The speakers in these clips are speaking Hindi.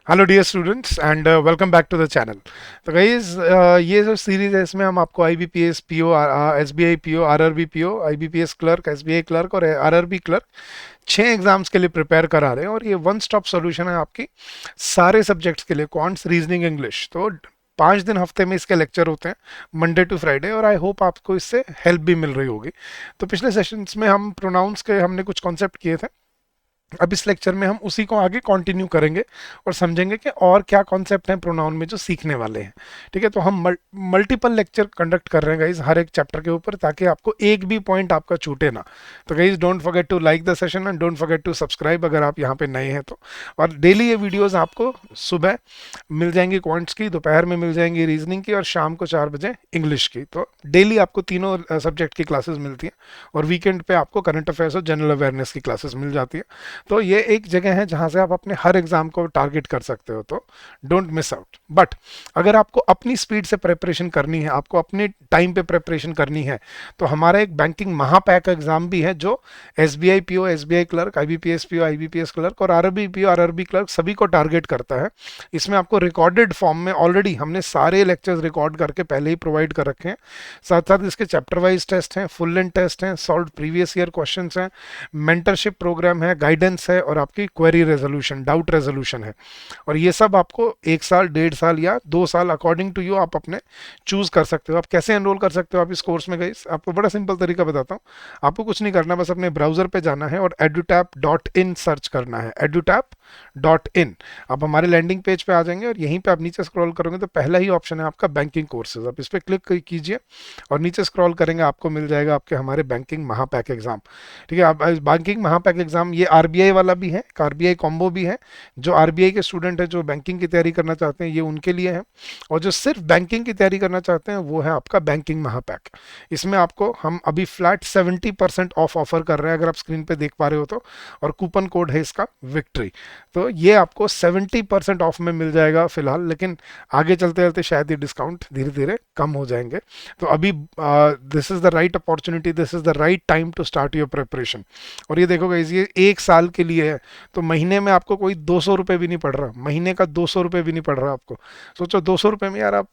Hello dear students and welcome back to the channel. तो गाइस ये जो सीरीज है इसमें हम आपको IBPS PO, SBI PO, RRB PO, IBPS clerk, SBI clerk और आरआरबी क्लर्क 6 एग्जाम्स के लिए प्रिपेयर करा रहे हैं और ये वन स्टॉप सॉल्यूशन है आपकी सारे सब्जेक्ट्स के लिए, क्वांट्स, रीजनिंग, इंग्लिश। तो 5 दिन हफ्ते में इसके लेक्चर होते हैं, मंडे टू फ्राइडे, और आई होप आपको इससे हेल्प भी मिल रही होगी। तो पिछले सेशंस में हम प्रोनाउंस के हमने कुछ कॉन्सेप्ट किए थे। अब इस लेक्चर में हम उसी को आगे कंटिन्यू करेंगे और समझेंगे कि और क्या कॉन्सेप्ट हैं प्रोनाउन में जो सीखने वाले हैं। ठीक है, तो हम मल्टीपल लेक्चर कंडक्ट कर रहे हैं गाइज हर एक चैप्टर के ऊपर, ताकि आपको एक भी पॉइंट आपका छूटे ना। तो guys don't forget to like the session and don't forget to subscribe अगर आप यहाँ पे नए हैं तो। और डेली ये वीडियोज़ आपको सुबह मिल जाएंगी क्वांट्स की, दोपहर में मिल जाएंगी रीजनिंग की, और शाम को 4 बजे इंग्लिश की। तो डेली आपको तीनों सब्जेक्ट की क्लासेस मिलती हैं और वीकेंड पे आपको करंट अफेयर्स और जनरल अवेयरनेस की क्लासेस मिल जाती है। तो ये एक जगह है जहां से आप अपने हर एग्जाम को टारगेट कर सकते हो, तो डोंट मिस आउट। बट अगर आपको अपनी स्पीड से प्रिपरेशन करनी है, आपको अपने टाइम पे प्रिपरेशन करनी है, तो हमारा एक बैंकिंग महापैक एग्जाम भी है जो SBI PO, SBI clerk, IBPS PO, IBPS clerk और आरआरबी पीओ, आरआरबी क्लर्क सभी को टारगेट करता है। इसमें आपको रिकॉर्डेड फॉर्म में ऑलरेडी हमने सारे लेक्चर्स रिकॉर्ड करके पहले ही प्रोवाइड कर रखे हैं। साथ साथ इसके चैप्टर वाइज टेस्ट हैं, फुल लेंथ टेस्ट हैं, सॉल्व प्रीवियस ईयर क्वेश्चन हैं, मेंटरशिप प्रोग्राम है, गाइडेंस है और आपकी क्वेरी रेजोल्यूशन, डाउट रेजोल्यूशन है। और ये सब आपको 1 साल, 1.5 साल या 2 साल अकॉर्डिंग टू यू आप अपने चूज कर सकते हो। आप कैसे एनरोल कर सकते हो आप इस कोर्स में गाइस, आपको बड़ा सिंपल तरीका बताता हूँ। आपको कुछ नहीं करना, बस अपने ब्राउजर पे जाना है और edutap.in सर्च करना है, edutap.in। आप हमारे लैंडिंग पेज पे आ जाएंगे और यहीं पे आप नीचे स्क्रॉल करोगे तो पहला ही ऑप्शन है आपका बैंकिंग कोर्सेज। आप इस पर क्लिक कीजिए और नीचे स्क्रॉल करेंगे, आपको मिल जाएगा आपके हमारे बैंकिंग महापैक एग्जाम। ठीक है, अब बैंकिंग महापैक एग्जाम ये आरबीआई वाला भी है, आरबीआई कॉम्बो भी है। जो आरबीआई के स्टूडेंट है जो बैंकिंग की तैयारी करना चाहते हैं ये उनके लिए है, और जो सिर्फ बैंकिंग की तैयारी करना चाहते हैं वो है आपका बैंकिंग महापैक। इसमें आपको हम अभी फ्लैट 70% ऑफ ऑफर कर रहे हैं, अगर आप स्क्रीन पे देख पा रहे हो तो, और कूपन कोड है इसका विक्ट्री। तो ये आपको 70% ऑफ में मिल जाएगा फिलहाल, लेकिन आगे चलते चलते शायद ये डिस्काउंट धीरे धीरे कम हो जाएंगे। तो अभी this is the right opportunity, this is the right time to start your preparation. और ये देखो गाइस, ये 1 साल के लिए है, तो महीने में आपको कोई 200 रुपये भी नहीं पड़ रहा, महीने का 200 रुपये भी नहीं पड़ रहा आपको। सोचो 200 रुपये में यार आप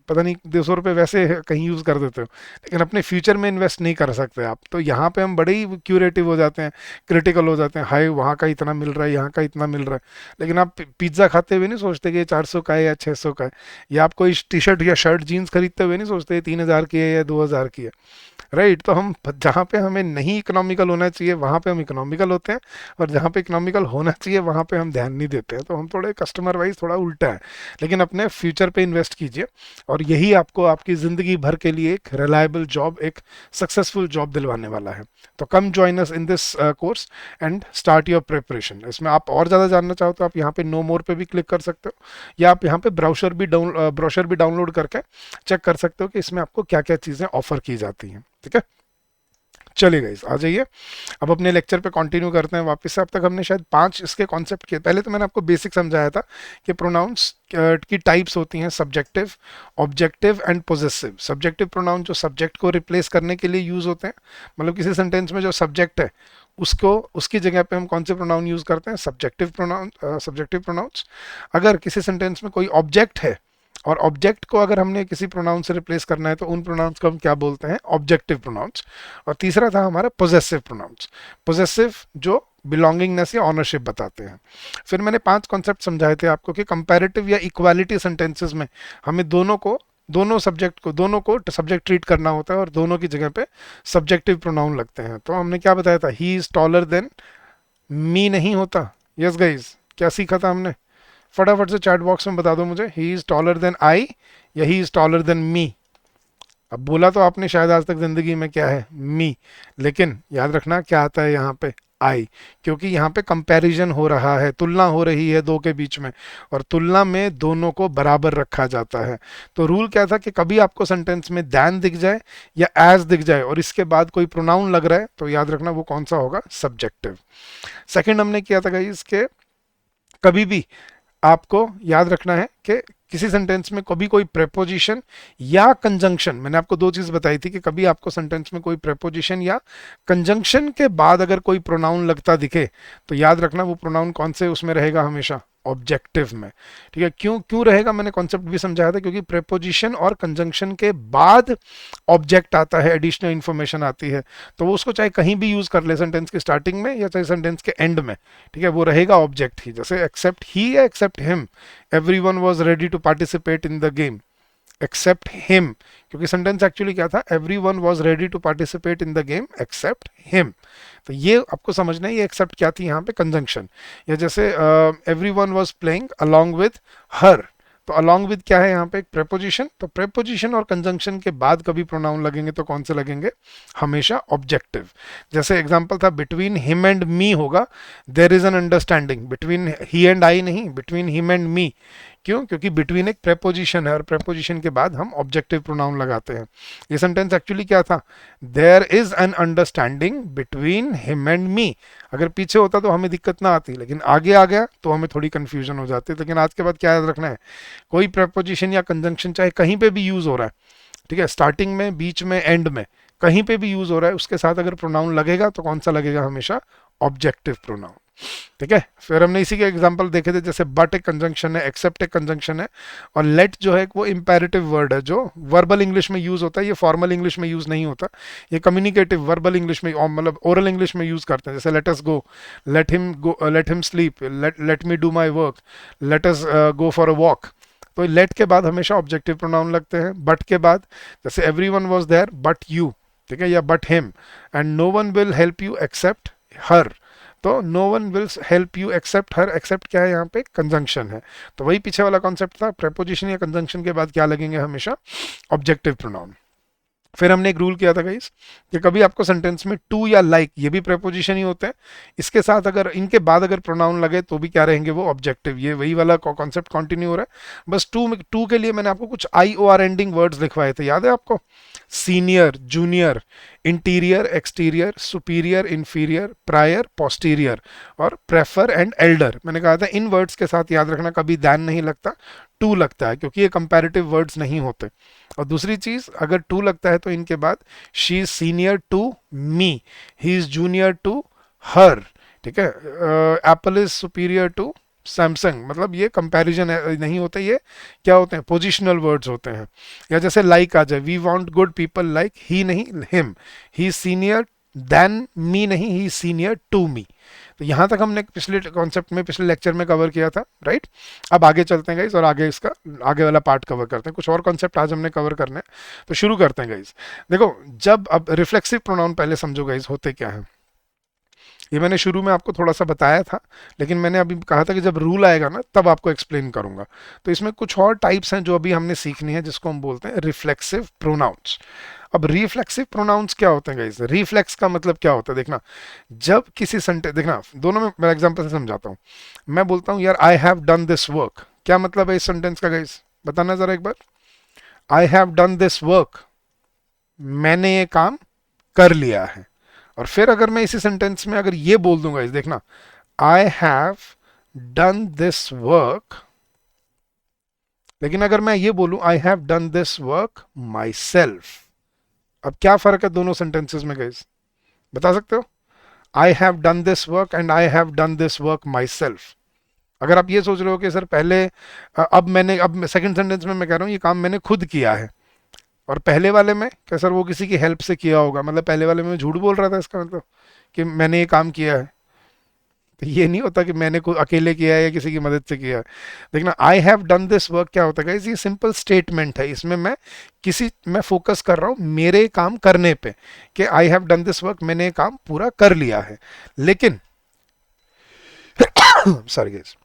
पता नहीं 200 रुपये वैसे कहीं यूज़ कर देते हो, लेकिन अपने फ्यूचर में इन्वेस्ट नहीं कर सकते आप। तो यहाँ पे हम बड़े ही क्यूरेटिव हो जाते हैं, क्रिटिकल हो जाते हैं, हाय वहाँ का इतना मिल रहा है, यहाँ का इतना मिल रहा है। लेकिन आप पिज्ज़ा खाते हुए नहीं सोचते कि ये 400 का है या 600 का है, या आप कोई टी शर्ट या शर्ट जीन्स खरीदते हुए नहीं सोचते 3,000 की है या 2,000 की है। राइट, तो हम जहाँ पे हमें नहीं इकोनॉमिकल होना चाहिए वहाँ पे हम इकोनॉमिकल होते हैं, और जहाँ पे इकोनॉमिकल होना चाहिए वहाँ पे हम ध्यान नहीं देते हैं। तो हम थोड़े कस्टमर वाइज थोड़ा उल्टा है, लेकिन अपने फ्यूचर पे इन्वेस्ट कीजिए, और यही आपको आपकी ज़िंदगी भर के लिए एक रिलायबल जॉब, एक सक्सेसफुल जॉब दिलवाने वाला है। तो come join us in this course and start your preparation. इसमें आप और ज़्यादा जानना चाहो तो आप यहाँ पे नो मोर पे भी क्लिक कर सकते हो, या आप यहाँ पे ब्रोशर भी डाउनलोड करके चेक कर सकते हो कि इसमें आपको क्या क्या चीज़ें ऑफर की जाती हैं। ठीक है, चलिए गाइस आ जाइए, अब अपने लेक्चर पे कंटिन्यू करते हैं वापस से। अब तक हमने शायद 5 इसके कॉन्सेप्ट किए। पहले तो मैंने आपको बेसिक समझाया था कि प्रोनाउंस की टाइप्स होती हैं, subjective, objective and possessive. Subjective pronoun जो सब्जेक्ट को रिप्लेस करने के लिए यूज होते हैं, मतलब किसी सेंटेंस में जो सब्जेक्ट है उसको, उसकी जगह पे हम कौन से प्रोनाउन यूज करते हैं, सब्जेक्टिव प्रोनाउन, सब्जेक्टिव प्रोनाउंस। अगर किसी सेंटेंस में कोई ऑब्जेक्ट है और ऑब्जेक्ट को अगर हमने किसी प्रोनाउन से रिप्लेस करना है तो उन प्रोनाउंस को हम क्या बोलते हैं, ऑब्जेक्टिव प्रोनाउंस। और तीसरा था हमारा पोजेसिव प्रोनाउंस, पोजेसिव जो बिलोंगिंगनेस या ऑनरशिप बताते हैं। फिर मैंने 5 कॉन्सेप्ट समझाए थे आपको कि कंपैरेटिव या इक्वालिटी सेंटेंसेस में हमें दोनों सब्जेक्ट को सब्जेक्ट ट्रीट करना होता है, और दोनों की जगह पे सब्जेक्टिव प्रोनाउन लगते हैं। तो हमने क्या बताया था, ही इज टॉलर देन मी नहीं होता। यस गाइज, क्या सीखा था हमने, फटाफट से चैट बॉक्स में बता दो मुझे, he is taller than I या he is taller than me. अब बोला तो आपने शायद आज तक जिंदगी में क्या है, मी, लेकिन याद रखना क्या आता है यहाँ पे, आई, क्योंकि यहाँ पे कंपैरिजन हो रहा है, तुलना हो रही है दो के बीच में, और तुलना में दोनों को बराबर रखा जाता है। तो रूल क्या था कि कभी आपको सेंटेंस में दैन दिख जाए या एज दिख जाए और इसके बाद कोई प्रोनाउन लग रहा है, तो याद रखना वो कौन सा होगा, सब्जेक्टिव। सेकंड हमने किया था गाइस के कभी भी आपको याद रखना है कि किसी सेंटेंस में कभी कोई प्रेपोजिशन या कंजंक्शन, मैंने आपको 2 चीज बताई थी कि कभी आपको सेंटेंस में कोई प्रेपोजिशन या कंजंक्शन के बाद अगर कोई प्रोनाउन लगता दिखे तो याद रखना वो प्रोनाउन कौन से उसमें रहेगा, हमेशा ऑब्जेक्टिव में। ठीक है, क्यों क्यों रहेगा, मैंने कॉन्सेप्ट भी समझाया था, क्योंकि प्रेपोजिशन और कंजंक्शन के बाद ऑब्जेक्ट आता है, एडिशनल इंफॉर्मेशन आती है, तो वो उसको चाहे कहीं भी यूज कर ले, सेंटेंस के स्टार्टिंग में या चाहे सेंटेंस के एंड में। ठीक है, वो रहेगा ऑब्जेक्ट ही, जैसे एक्सेप्ट ही या except him, everyone was ready to participate in the game, except him, क्योंकि सेंटेंस एक्चुअली क्या था, everyone was ready to participate in the game except him. तो ये आपको समझना है, ये एक्सेप्ट क्या थी यहाँ पे, कंजंक्शन। या जैसे everyone was playing along with her, तो अलोंग विद क्या है यहाँ पे, एक प्रेपोजिशन, तो प्रेपोजिशन और कंजंक्शन के बाद कभी प्रोनाउन लगेंगे तो कौन से लगेंगे, हमेशा ऑब्जेक्टिव। जैसे एग्जांपल था, बिटवीन हिम एंड मी होगा, there is an understanding, between he and I नहीं, बिटवीन हिम एंड मी। क्यों, क्योंकि बिटवीन एक प्रेपोजिशन है और प्रेपोजिशन के बाद हम ऑब्जेक्टिव प्रोनाउन लगाते हैं। ये सेंटेंस एक्चुअली क्या था, there is an understanding between him and me. अगर पीछे होता तो हमें दिक्कत ना आती, लेकिन आगे आ गया तो हमें थोड़ी कंफ्यूजन हो जाती है। लेकिन आज के बाद क्या याद रखना है, कोई प्रेपोजिशन या कंजंक्शन चाहे कहीं पे भी यूज हो रहा है, ठीक है, स्टार्टिंग में, बीच में, एंड में, कहीं पे भी यूज हो रहा है, उसके साथ अगर प्रोनाउन लगेगा तो कौन सा लगेगा, हमेशा ऑब्जेक्टिव प्रोनाउन। ठीक है, फिर हमने इसी के एग्जांपल देखे थे, जैसे बट एक कंजंक्शन है, एक्सेप्ट एक कंजंक्शन है, और लेट जो है वो इंपेरेटिव वर्ड है, जो वर्बल इंग्लिश में यूज होता है, ये फॉर्मल इंग्लिश में यूज नहीं होता, ये कम्युनिकेटिव वर्बल इंग्लिश में, मतलब ओरल इंग्लिश में यूज करते हैं। जैसे let us go, go, let him sleep, let me do my work, let us go for a walk. तो लेट के बाद हमेशा ऑब्जेक्टिव प्रोनाउन लगते हैं। बट के बाद, जैसे everyone was there but you, ठीक है, या but him, and no one will help you except her, तो no one will help you except her, except क्या है यहाँ पे, कंजंक्शन है। तो वही पीछे वाला कॉन्सेप्ट था, प्रेपोजिशन या कंजंक्शन के बाद क्या लगेंगे, हमेशा ऑब्जेक्टिव प्रोनाउन। फिर हमने एक रूल किया था गाइस, कि कभी आपको सेंटेंस में टू या लाइक, ये भी प्रेपोजिशन ही होते हैं, इसके साथ अगर, इनके बाद अगर प्रोनाउन लगे तो भी क्या रहेंगे, वो ऑब्जेक्टिव। ये वही वाला कॉन्सेप्ट कंटिन्यू हो रहा है, बस टू के लिए मैंने आपको कुछ आई ओ आर एंडिंग वर्ड्स लिखवाए थे, याद है आपको, senior, junior, interior, exterior, superior, inferior, prior, posterior, और प्रेफर एंड एल्डर। मैंने कहा था इन वर्ड्स के साथ याद रखना, कभी दैन नहीं लगता, टू लगता है, क्योंकि ये कंपैरेटिव वर्ड्स नहीं होते। और दूसरी चीज, अगर टू लगता है तो इनके बाद she is senior to me, he is junior to her, ठीक है, Apple is superior to Samsung, मतलब ये कंपैरिजन नहीं होते, ये क्या होते हैं, पोजिशनल वर्ड्स होते हैं। या जैसे लाइक आ जाए, we want good people like, he नहीं, him, he senior than me नहीं, ही सीनियर टू मी। तो यहां तक हमने पिछले कॉन्सेप्ट में, पिछले लेक्चर में कवर किया था, राइट। अब आगे चलते हैं गाइस, और आगे इसका आगे वाला पार्ट कवर करते हैं, कुछ और कॉन्सेप्ट आज हमने कवर करने हैं, तो शुरू करते हैं गाइस। देखो, जब, अब रिफ्लेक्सिव प्रोनाउन पहले समझो गाइस होते क्या है, ये मैंने शुरू में आपको थोड़ा सा बताया था, लेकिन मैंने अभी कहा था कि जब रूल आएगा ना तब आपको एक्सप्लेन करूंगा। तो इसमें कुछ और टाइप्स हैं जो अभी हमने सीखनी है, जिसको हम बोलते हैं रिफ्लेक्सिव प्रोनाउंस। अब रिफ्लेक्सिव प्रोनाउंस क्या होते हैं गाइस, रिफ्लेक्स का मतलब क्या होता है, देखना, जब किसी सेंटेंस, देखना दोनों में मैं एग्जांपल से समझाता हूँ। मैं बोलता हूँ यार, आई हैव डन दिस वर्क, क्या मतलब है इस सेंटेंस का गाइस, बताना जरा एक बार। I have done this work, मैंने ये काम कर लिया है। और फिर अगर मैं इसी सेंटेंस में अगर ये बोल दूंगा, इस देखना, आई हैव डन दिस वर्क, लेकिन अगर मैं ये बोलूं आई have done this work my self, अब क्या फर्क है दोनों सेंटेंसेस में गाइस, बता सकते हो। आई have done this work and I have done this work my self. अगर आप ये सोच रहे हो कि सर पहले, अब सेकंड सेंटेंस में मैं कह रहा हूँ ये काम मैंने खुद किया है, और पहले वाले में क्या सर वो किसी की हेल्प से किया होगा, मतलब पहले वाले में मैं झूठ बोल रहा था, इसका मतलब कि मैंने ये काम किया है। तो ये नहीं होता कि मैंने को अकेले किया है या किसी की मदद से किया है। देखना, आई हैव डन दिस वर्क क्या होता है, ये सिंपल स्टेटमेंट है, इसमें मैं फोकस कर रहा हूँ मेरे काम करने पे, कि आई हैव डन दिस वर्क, मैंने काम पूरा कर लिया है। लेकिन सॉरी गाइस,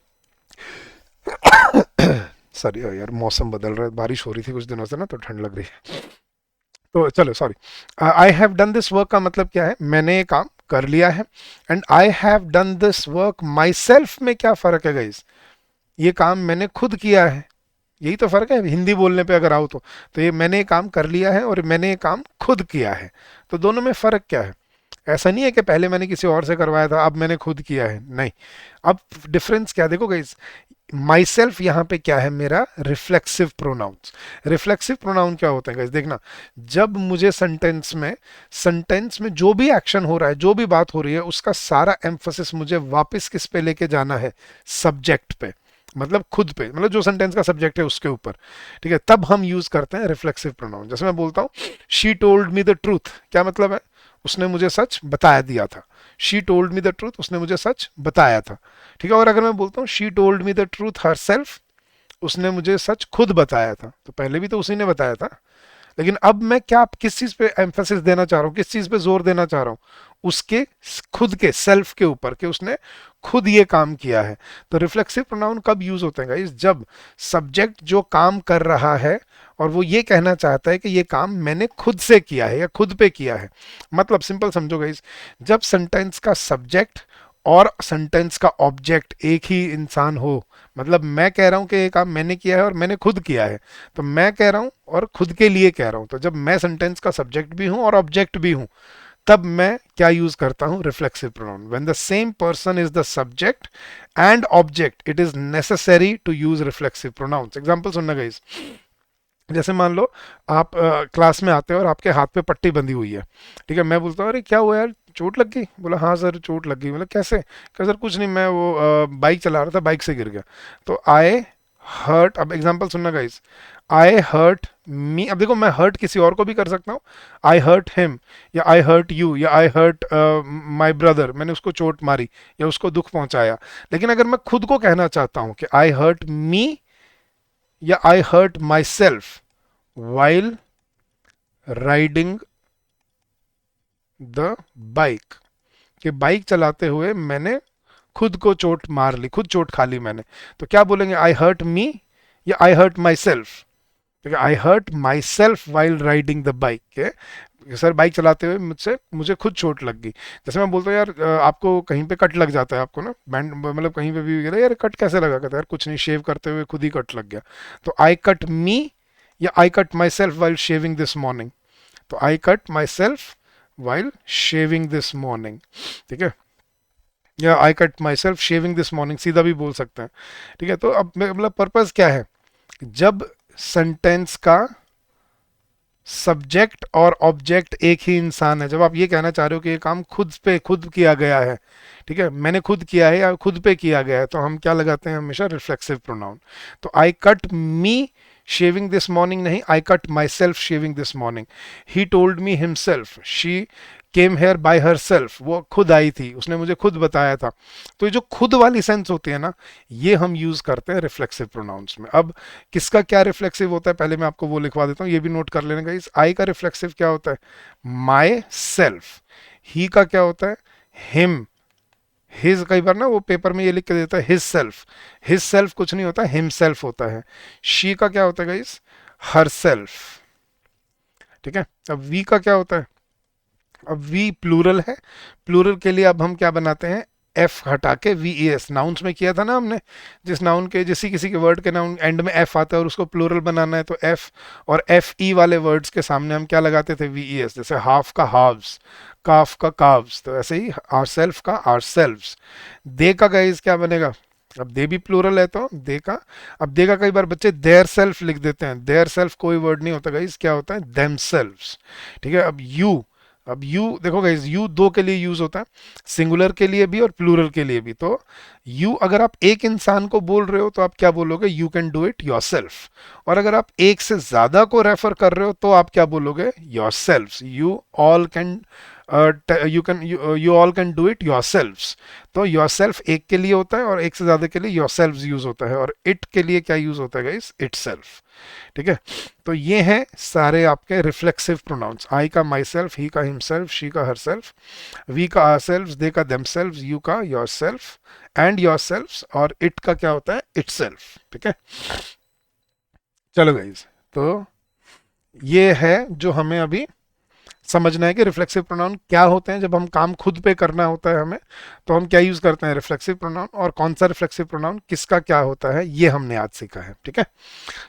सॉरी यार, मौसम बदल रहा है, बारिश हो रही थी कुछ दिनों से ना, तो ठंड लग रही है, तो चलो sorry. I have done this work का मतलब क्या है, मैंने ये काम कर लिया है। And I have done this work my self में क्या फर्क है गाइस, ये काम मैंने खुद किया है, यही तो फर्क है हिंदी बोलने पे अगर आओ तो ये मैंने ये काम कर लिया है और मैंने ये काम खुद किया है। तो दोनों में फर्क क्या है, ऐसा नहीं है कि पहले मैंने किसी और से करवाया था अब मैंने खुद किया है, नहीं। अब डिफरेंस क्या, देखो गाइस, माई सेल्फ यहाँ पे क्या है, मेरा रिफ्लेक्सिव प्रोनाउंस। रिफ्लेक्सिव प्रोनाउन क्या होता है गाइस, देखना, जब मुझे सेंटेंस में जो भी एक्शन हो रहा है, जो भी बात हो रही है, उसका सारा एम्फोसिस मुझे वापस किस पे लेके जाना है, सब्जेक्ट पे। मतलब खुद पे, मतलब जो सेंटेंस का सब्जेक्ट है उसके ऊपर, ठीक है, तब हम यूज करते हैं रिफ्लेक्सिव प्रोनाउन। जैसे मैं बोलता हूँ she told me the truth, क्या मतलब है, उसने मुझे सच बताया दिया था। She told me the truth, उसने मुझे सच बताया था, ठीक है। और अगर मैं बोलता हूँ she told me the truth her self, उसने मुझे सच खुद बताया था, तो पहले भी तो उसी ने बताया था, लेकिन अब मैं क्या, किस चीज पे एम्फेसिस देना चाह रहा हूँ, किस चीज पे जोर देना चाह रहा हूँ, उसके खुद के सेल्फ के ऊपर, कि उसने खुद ये काम किया है। तो रिफ्लेक्सिव प्रोनाउन कब यूज होते हैं गाइस, जब सब्जेक्ट जो काम कर रहा है और वो ये कहना चाहता है कि ये काम मैंने खुद से किया है या खुद पे किया है। मतलब सिंपल समझो गाइस, जब सेंटेंस का सब्जेक्ट और सेंटेंस का ऑब्जेक्ट एक ही इंसान हो, मतलब मैं कह रहा हूं कि ये काम मैंने किया है और मैंने खुद किया है, तो मैं कह रहा हूं और खुद के लिए कह रहा हूं, तो जब मैं सेंटेंस का सब्जेक्ट भी हूं और ऑब्जेक्ट भी हूं, तब मैं क्या यूज करता हूं, reflexive pronoun. When the same person is the subject and object, it is necessary to use reflexive pronouns. Example सुनना गाइस, जैसे मान लो आप क्लास में आते हो और आपके हाथ पे पट्टी बंधी हुई है, ठीक है, मैं बोलता हूँ अरे क्या हुआ यार, चोट लग गई, बोला हाँ सर चोट लग गई, मतलब कैसे, कहा सर कुछ नहीं, मैं वो बाइक चला रहा था, बाइक से गिर गया। तो आई हर्ट, अब एग्जांपल सुनना गाइस, आई हर्ट मी, अब देखो मैं हर्ट किसी और को भी कर सकता हूँ, आई हर्ट हिम, या आई हर्ट यू, या आई हर्ट माई ब्रदर, मैंने उसको चोट मारी या उसको दुख पहुंचाया। लेकिन अगर मैं खुद को कहना चाहता हूँ कि आई हर्ट मी या I hurt myself while riding the bike, कि बाइक चलाते हुए मैंने खुद को चोट मार ली, खुद चोट खा ली मैंने, तो क्या बोलेंगे, आई हर्ट मी या आई हर्ट माई सेल्फ, ठीक है, I hurt myself while riding the bike, के सर बाइक चलाते हुए मुझसे मुझे खुद चोट लग गई। जैसे मैं बोलता हूँ यार आपको कहीं पे कट लग जाता है, आपको ना बैंड, मतलब कहीं पे भी यार कट कैसे लगा, कहता है यार कुछ नहीं, शेव करते हुए खुद ही कट लग गया। तो आई कट मी या I cut myself while shaving this morning, तो I cut myself while shaving this morning, ठीक है, या I cut myself shaving this morning, सीधा भी बोल सकते हैं, ठीक है। तो अब मतलब पर्पज क्या है, जब सेंटेंस का सब्जेक्ट और ऑब्जेक्ट एक ही इंसान है, जब आप ये कहना चाह रहे हो कि ये काम खुद पे खुद किया गया है, ठीक है, मैंने खुद किया है या खुद पे किया गया है, तो हम क्या लगाते हैं हमेशा, रिफ्लेक्सिव प्रोनाउन। तो I cut me shaving this morning नहीं, I cut myself shaving this morning. He told me himself, she came here by herself, वो खुद आई थी, उसने मुझे खुद बताया था। तो ये जो खुद वाली सेंस होती है ना, ये हम यूज करते हैं रिफ्लेक्सिव प्रोनाउंस में। अब किसका क्या रिफ्लेक्सिव होता है, पहले मैं आपको वो लिखवा देता हूँ, ये भी नोट कर लेने का। इस आई का रिफ्लेक्सिव क्या होता है, माई सेल्फ। ही का क्या होता है, हिम। हिज कई बार ना वो पेपर में ये लिख के देता है हिज सेल्फ, हिज सेल्फ कुछ नहीं होता, हिम सेल्फ होता है। शी का क्या होता है गाइस, हर सेल्फ, ठीक है। अब वी का क्या होता है, अब वी प्लूरल है, प्लूरल के लिए अब हम क्या बनाते हैं, एफ हटा के वी ई एस, नाउन्स में किया था ना हमने, जिस नाउन के जिस किसी के वर्ड के नाउन एंड में एफ आता है और उसको प्लूरल बनाना है, तो एफ, और एफ ई वाले वर्ड्स के सामने हम क्या लगाते थे, वी ई एस, जैसे हाफ का हाव्स, काफ का काव्स, तो ऐसे ही आर सेल्फ का आर सेल्व्स। दे का गाइस क्या बनेगा, अब दे भी प्लूरल है तो दे का, अब दे का कई बार बच्चे देयर सेल्फ लिख देते हैं, देयर सेल्फ कोई वर्ड नहीं होता गाइस, क्या होता है, देम सेल्व्स, ठीक है। अब यू, अब यू देखो गाइस, यू दो के लिए यूज होता है, सिंगुलर के लिए भी और प्लूरल के लिए भी। तो यू अगर आप एक इंसान को बोल रहे हो तो आप क्या बोलोगे, you can do it your self. और अगर आप एक से ज्यादा को रेफर कर रहे हो तो आप क्या बोलोगे, your self, you all can, you all can do it your self. तो योर सेल्फ एक के लिए होता है और एक से ज्यादा के लिए योर सेल्फ यूज होता है, और इट के लिए क्या यूज होता है गाइस, इट सेल्फ, ठीक है। तो ये हैं सारे आपके रिफ्लेक्सिव प्रोनाउंस, आई का माई सेल्फ, ही का हिमसेल्फ, शी का हर सेल्फ, वी का आर सेल्फ, दे का देम सेल्फ, यू का your self and your self, और इट का क्या होता है, इट सेल्फ, ठीक है। चलो गाइज, तो ये है जो हमें अभी समझना है कि रिफ्लेक्सिव प्रोनाउन क्या होते हैं। जब हम काम खुद पे करना होता है हमें, तो हम क्या यूज करते हैं, रिफ्लेक्सिव प्रोनाउन, और कौन सा रिफ्लेक्सिव प्रोनाउन किसका क्या होता है, ये हमने आज सीखा है, ठीक है।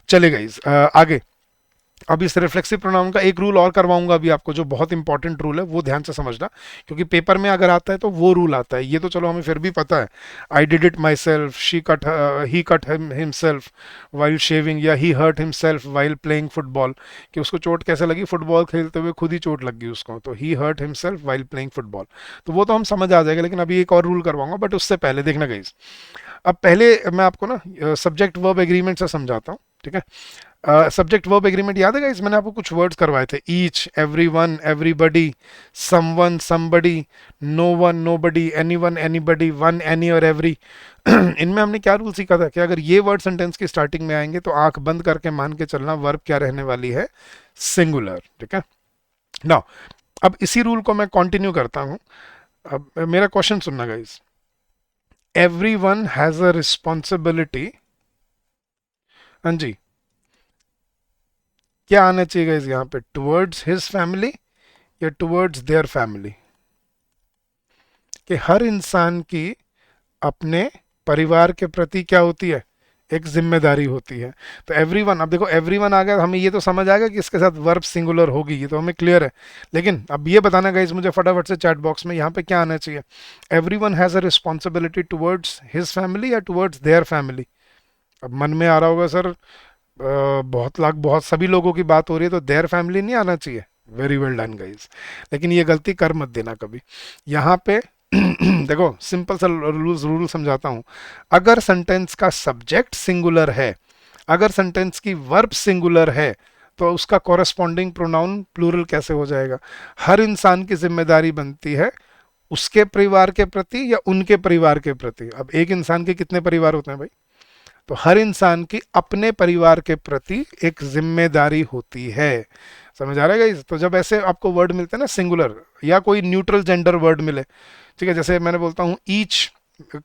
चले गाइज आगे, अब इस रिफ्लेक्सिव प्रोनाउन का एक रूल और करवाऊंगा अभी आपको, जो बहुत इंपॉर्टेंट रूल है, वो ध्यान से समझना, क्योंकि पेपर में अगर आता है तो वो रूल आता है, ये तो चलो हमें फिर भी पता है। I did it myself, she cut, he cut himself while shaving, या he hurt himself while playing football, कि उसको चोट कैसे लगी, फुटबॉल खेलते हुए खुद ही चोट लग गई उसको, तो he hurt himself while playing football. तो वो तो हम समझ आ जाएगा, लेकिन अभी एक और रूल करवाऊंगा, बट उससे पहले देखना गाइस, अब पहले मैं आपको ना सब्जेक्ट वर्ब एग्रीमेंट से समझाता हूँ, ठीक है। सब्जेक्ट वर्ब एग्रीमेंट याद है गाइस, मैंने आपको कुछ वर्ड्स करवाए थे, each, everyone, everybody, someone, somebody, no one, nobody, anyone, anybody, one, any और एवरी। इनमें हमने क्या रूल सीखा था कि अगर ये वर्ड सेंटेंस की स्टार्टिंग में आएंगे तो आंख बंद करके मान के चलना वर्ब क्या रहने वाली है, सिंगुलर, ठीक है। नाउ अब इसी रूल को मैं कंटिन्यू करता हूं। अब मेरा क्वेश्चन सुनना guys, everyone has a responsibility, हाँ जी, क्या आना चाहिए गाइस यहाँ पे, टुवर्ड्स हिज फैमिली या टुवर्ड्स देयर फैमिली, कि हर इंसान की अपने परिवार के प्रति क्या होती है, एक जिम्मेदारी होती है। तो एवरीवन, अब देखो एवरीवन आ गया, हमें ये तो समझ आ गया कि इसके साथ वर्ब सिंगुलर होगी, ये तो हमें क्लियर है। लेकिन अब ये बताना गाइस मुझे फटाफट से चैट बॉक्स में यहाँ पे क्या आना चाहिए, everyone has a responsibility towards his family या टुवर्ड्स देयर फैमिली। अब मन में आ रहा होगा सर, बहुत लाख बहुत सभी लोगों की बात हो रही है तो देयर फैमिली नहीं आना चाहिए, वेरी वेल डन गाइस, लेकिन ये गलती कर मत देना कभी। यहाँ पे देखो सिंपल सा रूल समझाता हूं, अगर सेंटेंस का सब्जेक्ट सिंगुलर है, अगर सेंटेंस की वर्ब सिंगुलर है, तो उसका कॉरेस्पॉन्डिंग प्रोनाउन प्लूरल कैसे हो जाएगा। हर इंसान की जिम्मेदारी बनती है उसके परिवार के प्रति या उनके परिवार के प्रति। अब एक इंसान के कितने परिवार होते हैं भाई, तो हर इंसान की अपने परिवार के प्रति एक जिम्मेदारी होती है। समझ आ रहा है गाइस, तो जब ऐसे आपको वर्ड मिलते हैं ना सिंगुलर, या कोई न्यूट्रल जेंडर वर्ड मिले, ठीक है, जैसे मैंने बोलता हूं each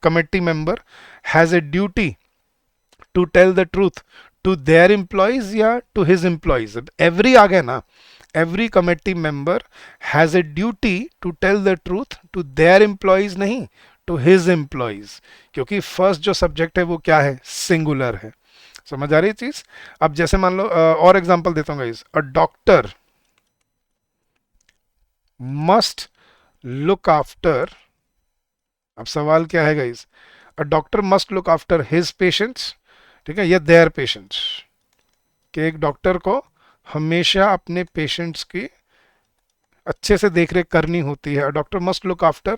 committee member has a duty to tell the truth to their employees या टू हिज एम्प्लॉयज, एवरी आ गया ना, every committee member has a duty to tell the truth to their employees, नहीं टू हिज एम्प्लॉयज, क्योंकि फर्स्ट जो सब्जेक्ट है वो क्या है, सिंगुलर है। समझ आ रही है चीज। अब जैसे मान लो और एग्जांपल देता हूँ guys, a doctor must look after, अब सवाल क्या है guys, a doctor must look after his patients, ठीक है, या देयर पेशेंट्स, कि एक डॉक्टर को हमेशा अपने पेशेंट्स की अच्छे से देख रेख करनी होती है, डॉक्टर मस्ट लुक आफ्टर।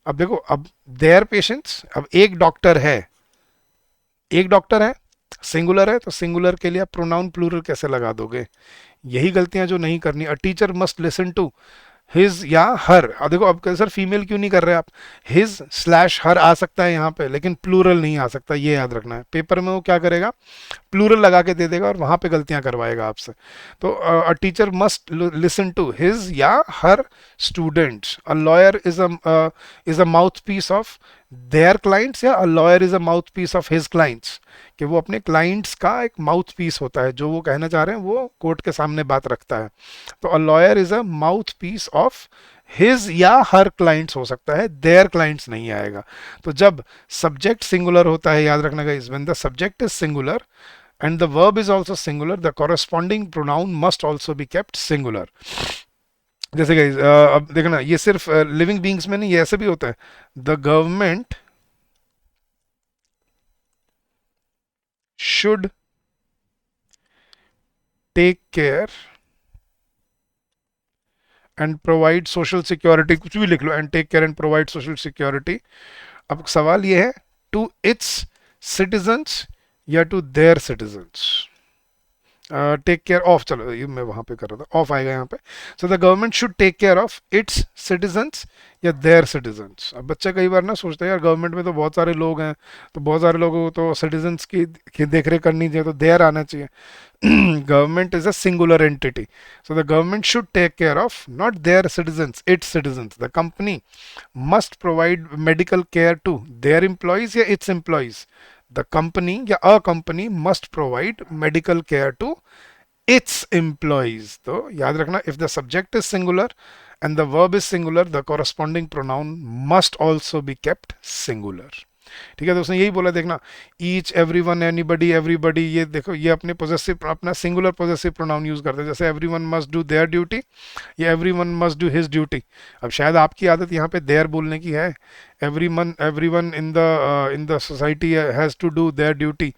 अब देखो, अब देयर पेशेंट्स, अब एक डॉक्टर है, एक डॉक्टर है, सिंगुलर है, तो सिंगुलर के लिए आप प्रोनाउन प्लूरल कैसे लगा दोगे, यही गलतियां जो नहीं करनी। A teacher must listen to his या हर, अब देखो अब सर फीमेल क्यों नहीं कर रहे आप, हिज स्लैश हर आ सकता है यहाँ पे, लेकिन प्लूरल नहीं आ सकता, ये याद रखना है। पेपर में वो क्या करेगा, प्लूरल लगा के दे देगा और वहां पे गलतियां करवाएगा आपसे। तो a teacher must listen to his या her students, a lawyer is a mouthpiece of their clients, या a lawyer is a mouthpiece of his clients, कि वो अपने क्लाइंट्स का एक माउथ पीस होता है, जो वो कहना चाह रहे हैं वो कोर्ट के सामने बात रखता है। तो a lawyer is a mouthpiece of his या हर क्लाइंट्स हो सकता है, देयर क्लाइंट्स नहीं आएगा। तो जब सब्जेक्ट सिंगुलर होता है, याद रखना guys, when the subject is singular and the verb is also singular, the corresponding pronoun must also be kept singular। जैसे गाइस अब देखना, ये सिर्फ लिविंग बींग्स में नहीं, ये ऐसे भी होता है, the government should take care and provide social security, कुछ भी लिख लो, and take care and provide social security. अब सवाल ये है, टू इट्स सिटीजन्स या to their citizens, take care of, चलो ये मैं वहां पे कर रहा था, ऑफ आएगा यहाँ पे। So the government should take care of its citizens या देयर सिटीजन्स। अब बच्चा कई बार ना सोचता है यार गवर्नमेंट में तो बहुत सारे लोग हैं, तो बहुत सारे लोगों को तो सिटीजन्स की देख रेख करनी चाहिए, तो देयर आना चाहिए। government is a singular entity, so the government should take care of not their citizens, its citizens. The company must provide medical care to their employees या its employees. The company या a company must provide medical care to its employees. तो याद रखना, if the subject is singular and the verb is singular, the corresponding pronoun must also be kept singular. ठीक है, तो उसने यही बोला, देखना, ईच, एवरीवन, एनीबडी, एवरीबडी, ये देखो ये अपने पोजेसिव, अपना सिंगुलर पोजेसिव प्रोनाउन यूज करते हैं, जैसे everyone must do their duty, या everyone must do his duty. अब शायद आपकी आदत यहाँ पे देयर बोलने की है, everyone in the society has to do their duty,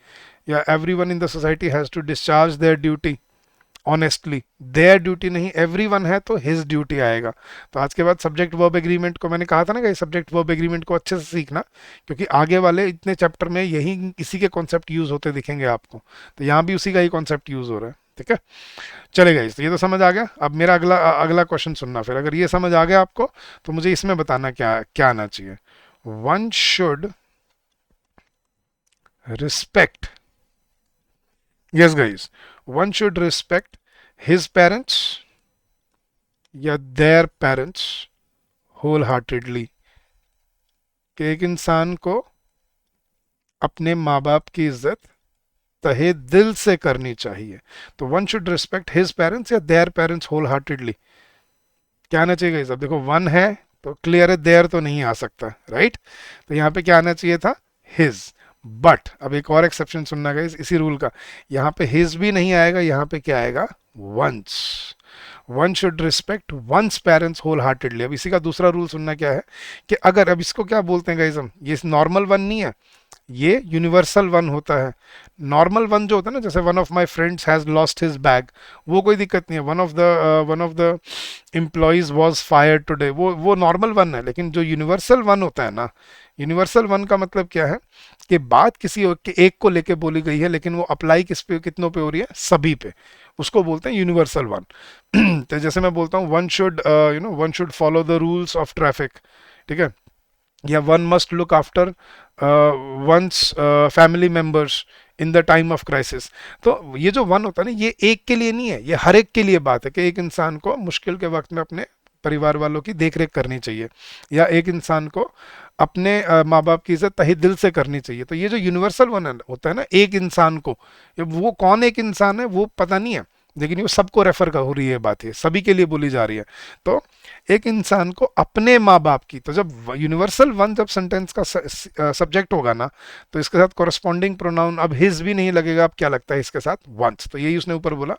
या everyone in the society has to discharge their duty honestly. Their duty नहीं, एवरीवन है तो हिज ड्यूटी आएगा। तो आज के बाद सब्जेक्ट वर्ब एग्रीमेंट को, मैंने कहा था ना कि सब्जेक्ट वर्ब एग्रीमेंट को अच्छे से सीखना, क्योंकि आगे वाले इतने चैप्टर में यही इसी के कॉन्सेप्ट यूज होते दिखेंगे आपको, तो यहाँ भी उसी का ही कॉन्सेप्ट यूज हो रहा है। ठीक है, चलेगा, इस ये तो समझ आ गया। अब मेरा अगला अगला क्वेश्चन सुनना, फिर अगर ये समझ आ गया आपको तो मुझे इसमें बताना क्या क्या आना चाहिए। One should respect, yes guys, one should respect his parents या देयर पेरेंट्स होल हार्टेडली, कि एक इंसान को अपने माँ बाप की इज्जत तहे दिल से करनी चाहिए। तो one should respect his parents या देयर पेरेंट्स होल हार्टेडली, क्या आना चाहिए गाइस? अब देखो वन है तो क्लियर है, देयर तो नहीं आ सकता, राइट? तो यहाँ पे क्या आना चाहिए था? हिज। बट अब एक और एक्सेप्शन सुनना गाइस इसी रूल का, यहाँ पे हिज भी नहीं आएगा, यहाँ पे क्या आएगा? One's. One should respect one's parents wholeheartedly. अब इसी का दूसरा रूल सुनना क्या है, कि अगर, अब इसको क्या बोलते हैं गाइस हम, ये नॉर्मल वन नहीं है, ये यूनिवर्सल वन होता है। नॉर्मल वन जो होता है ना, जैसे one of my friends has lost his bag, वो कोई दिक्कत नहीं है। One of the employees was fired today, वो नॉर्मल वन है। लेकिन जो यूनिवर्सल वन होता है ना, यूनिवर्सल वन का मतलब क्या है, कि बात किसी एक को लेके बोली गई है, लेकिन वो अप्लाई किस पे, कितनों पे हो रही है? सभी पे। उसको बोलते हैं यूनिवर्सल वन। तो जैसे मैं बोलता हूँ one should one should follow the rules of traffic, ठीक है, या one must look after one's family members in the time of crisis. तो ये जो वन होता है ना, ये एक के लिए नहीं है, ये हर एक के लिए बात है, कि एक इंसान को मुश्किल के वक्त में अपने परिवार वालों की देख रेख करनी चाहिए, या एक इंसान को अपने माँ बाप की इज्जत तहे दिल से करनी चाहिए। तो ये जो यूनिवर्सल वन होता है ना, एक इंसान को, वो कौन एक इंसान है वो पता नहीं है, लेकिन वो सबको रेफर कर हो रही है, बात है सभी के लिए बोली जा रही है। तो एक इंसान को अपने माँ बाप की, तो जब यूनिवर्सल वन जब सेंटेंस का सब्जेक्ट होगा ना, तो इसके साथ कोरस्पॉन्डिंग प्रोनाउन, अब हिज भी नहीं लगेगा, अब क्या लगता है इसके साथ? वंस। तो यही उसने ऊपर बोला,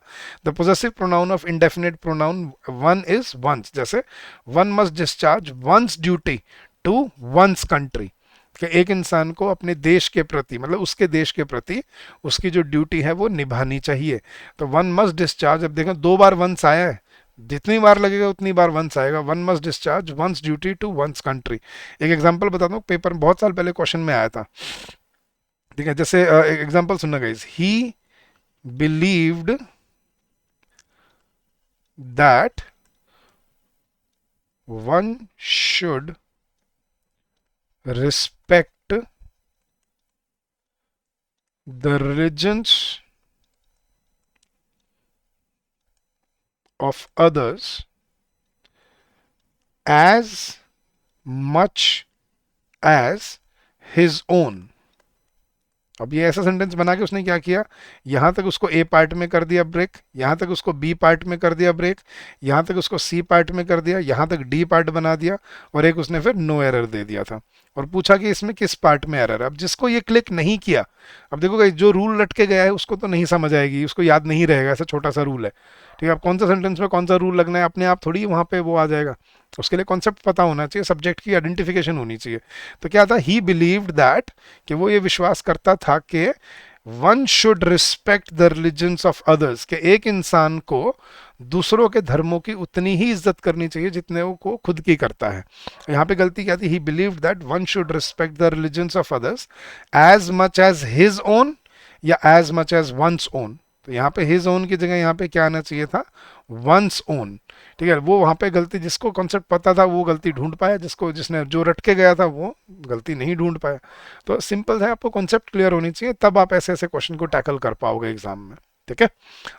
the possessive pronoun of indefinite pronoun one is one's. जैसे one must discharge one's duty to one's country, कि एक इंसान को अपने देश के प्रति, मतलब उसके देश के प्रति उसकी जो ड्यूटी है वो निभानी चाहिए। तो वन मस्ट डिस्चार्ज, अब देखो दो बार वंस आया है, जितनी बार लगेगा उतनी बार वंस आएगा। One must discharge one's duty to one's country. एक एग्जांपल बताता हूँ, पेपर बहुत साल पहले क्वेश्चन में आया था, ठीक है, जैसे एक एग्जांपल सुनना guys, he believed that one should respect the religions of others as much as his own। अब ये ऐसा सेंटेंस बना के उसने क्या किया, यहाँ तक उसको ए पार्ट में कर दिया ब्रेक, यहाँ तक उसको बी पार्ट में कर दिया ब्रेक, यहाँ तक उसको सी पार्ट में कर दिया, यहाँ तक डी पार्ट बना दिया, और एक उसने फिर नो एरर दे दिया था, और पूछा कि इसमें किस पार्ट में एरर है। अब जिसको ये क्लिक नहीं किया, अब देखो गाइस, जो रूल रट के गया है उसको तो नहीं समझ आएगी, उसको याद नहीं रहेगा, ऐसा छोटा सा रूल है, ठीक है। अब कौन सा सेंटेंस में कौन सा रूल लगना है, अपने आप थोड़ी वहाँ पे वो आ जाएगा, उसके लिए कॉन्सेप्ट पता होना चाहिए, सब्जेक्ट की आइडेंटिफिकेशन होनी चाहिए। तो क्या था, ही बिलीव्ड दैट, कि वो ये विश्वास करता था कि one should respect the religions of others, कि एक इंसान को दूसरों के धर्मों की उतनी ही इज्जत करनी चाहिए जितने वो को खुद की करता है। यहाँ पे गलती क्या थी, he believed that one should respect the religions of others as much as his own या as much as one's own. तो यहाँ पे हिज ओन की जगह यहाँ पे क्या आना चाहिए था, वंस ओन, ठीक है। वो वहाँ पे गलती, जिसको कॉन्सेप्ट पता था वो गलती ढूंढ पाया, जिसने जो रट के गया था वो गलती नहीं ढूंढ पाया। तो सिंपल है, आपको कॉन्सेप्ट क्लियर होनी चाहिए, तब आप ऐसे ऐसे क्वेश्चन को टैकल कर पाओगे एग्जाम में, ठीक है।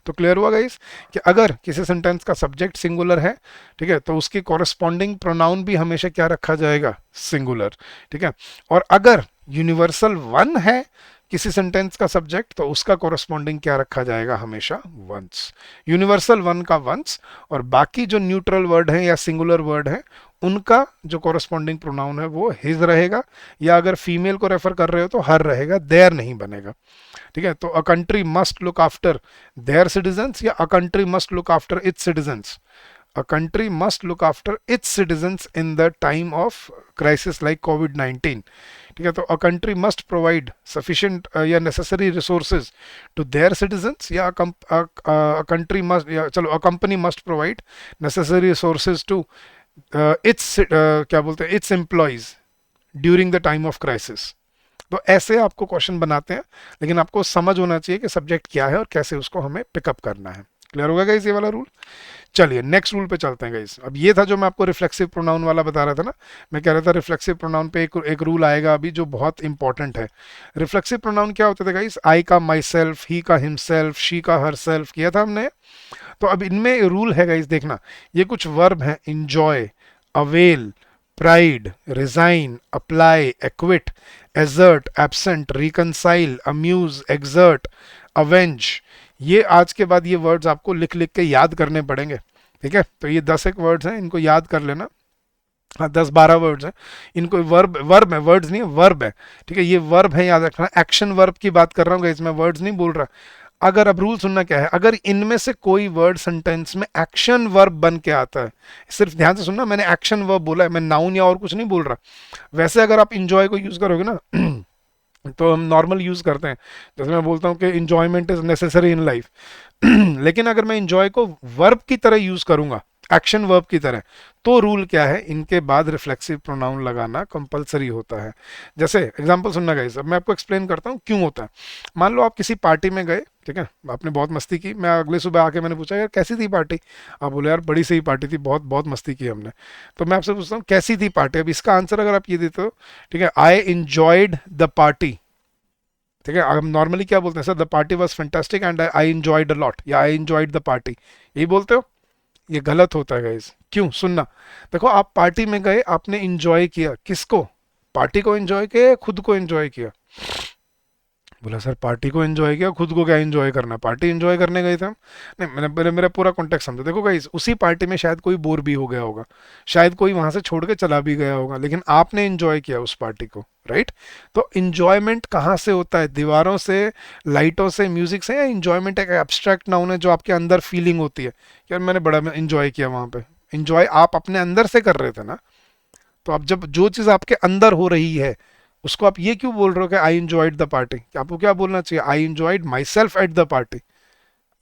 तो क्लियर हुआ गाइस, कि अगर किसी सेंटेंस का सब्जेक्ट सिंगुलर है, ठीक है, तो उसकी कॉरेस्पॉन्डिंग प्रोनाउन भी हमेशा क्या रखा जाएगा, सिंगुलर, ठीक है। और अगर यूनिवर्सल वन है किसी सेंटेंस का सब्जेक्ट, तो उसका कोरस्पॉन्डिंग क्या रखा जाएगा, हमेशा वंस, यूनिवर्सल वन का वंस, और बाकी जो न्यूट्रल वर्ड है या सिंगुलर वर्ड है उनका जो कॉरस्पॉन्डिंग प्रोनाउन है वो हिज रहेगा, या अगर फीमेल को रेफर कर रहे हो तो हर रहेगा, देयर नहीं बनेगा। ठीक है, तो a country must look after their citizens या a country must look after its citizens. A country must look after its citizens in the time of crisis like COVID-19। ठीक है, तो a country must provide sufficient या necessary resources to their citizens, या a country must, या चलो a company must provide necessary resources to its क्या बोलते हैं its employees during the time of crisis। तो ऐसे आपको क्वेश्चन बनाते हैं, लेकिन आपको समझ होना चाहिए कि सब्जेक्ट क्या है और कैसे उसको हमें पिकअप करना है। क्लियर होगा गाइस ये वाला रूल? चलिए नेक्स्ट रूल पे चलते हैं गाइस। अब ये था जो मैं आपको रिफ्लेक्सिव प्रोनाउन वाला बता रहा था ना, मैं कह रहा था रिफ्लेक्सिव प्रोनाउन पे एक रूल आएगा अभी जो बहुत इंपॉर्टेंट है। रिफ्लेक्सिव प्रोनाउन क्या होते थे गाइस? आई का माई सेल्फ, ही का हिमसेल्फ, शी का हर सेल्फ किया था हमने। तो अब इनमें रूल है गाइस, देखना ये कुछ वर्ब हैं, enjoy, avail, pride, resign, apply, acquit, assert, absent, reconcile, amuse, exert, avenge. ये आज के बाद ये वर्ड्स आपको लिख लिख के याद करने पड़ेंगे। ठीक है, तो ये 10 एक वर्ड्स हैं, इनको याद कर लेना। हाँ 10-12 वर्ड्स हैं, इनको वर्ब वर्ब है, वर्ड्स नहीं है, वर्ब है। ठीक है, ये वर्ब है, याद रखना। एक्शन वर्ब की बात कर रहा हूँ इसमें, वर्ड्स नहीं बोल रहा। अगर अब रूल सुनना क्या है, अगर इनमें से कोई वर्ड सेंटेंस में एक्शन वर्ब बन के आता है, सिर्फ ध्यान से सुनना, मैंने एक्शन वर्ब बोला है, मैं नाउन या और कुछ नहीं बोल रहा। वैसे अगर आप इंजॉय को यूज करोगे ना तो हम नॉर्मल यूज करते हैं, जैसे मैं बोलता हूँ कि enjoyment is necessary in life लेकिन अगर मैं इंजॉय को वर्ब की तरह यूज करूंगा, एक्शन वर्ब की तरह, तो रूल क्या है, इनके बाद रिफ्लेक्सिव प्रोनाउन लगाना कंपलसरी होता है। जैसे एग्जांपल सुनना गाइस, अब मैं आपको एक्सप्लेन करता हूँ क्यों होता है। मान लो आप किसी पार्टी में गए, ठीक है, आपने बहुत मस्ती की, मैं अगले सुबह आके मैंने पूछा यार कैसी थी पार्टी, आप बोले यार बड़ी सही पार्टी थी, बहुत बहुत मस्ती की हमने। तो मैं आपसे पूछता हूँ कैसी थी पार्टी, अब इसका आंसर अगर आप ये देते हो, ठीक है, आई इंजॉयड द पार्टी। ठीक है, हम नॉर्मली क्या बोलते हैं, sir the party was fantastic and I enjoyed a lot, या आई इंजॉयड द पार्टी, यही बोलते हो। ये गलत होता है गाइस, क्यों? सुनना, देखो आप पार्टी में गए, आपने इंजॉय किया, किसको? पार्टी को इंजॉय किया, खुद को इंजॉय किया? बोला सर पार्टी को एंजॉय किया, खुद को क्या एंजॉय करना, पार्टी एंजॉय करने गए थे हम। नहीं, मैंने मेरा पूरा कॉन्टेक्स्ट समझो। देखो गाइस, उसी पार्टी में शायद कोई बोर भी हो गया होगा, शायद कोई वहां से छोड़ के चला भी गया होगा, लेकिन आपने एंजॉय किया उस पार्टी को, राइट? तो इंजॉयमेंट कहाँ से होता है? दीवारों से, लाइटों से, म्यूजिक से? या इंजॉयमेंट एक एब्स्ट्रैक्ट नाउन है जो आपके अंदर फीलिंग होती है, यार मैंने बड़ा इंजॉय किया वहां पे। इंजॉय आप अपने अंदर से कर रहे थे ना। तो अब जब जो चीज़ आपके अंदर हो रही है, उसको आप ये क्यों बोल रहे हो कि आई इंजॉयड द पार्टी? आपको क्या बोलना चाहिए? I enjoyed myself at the party.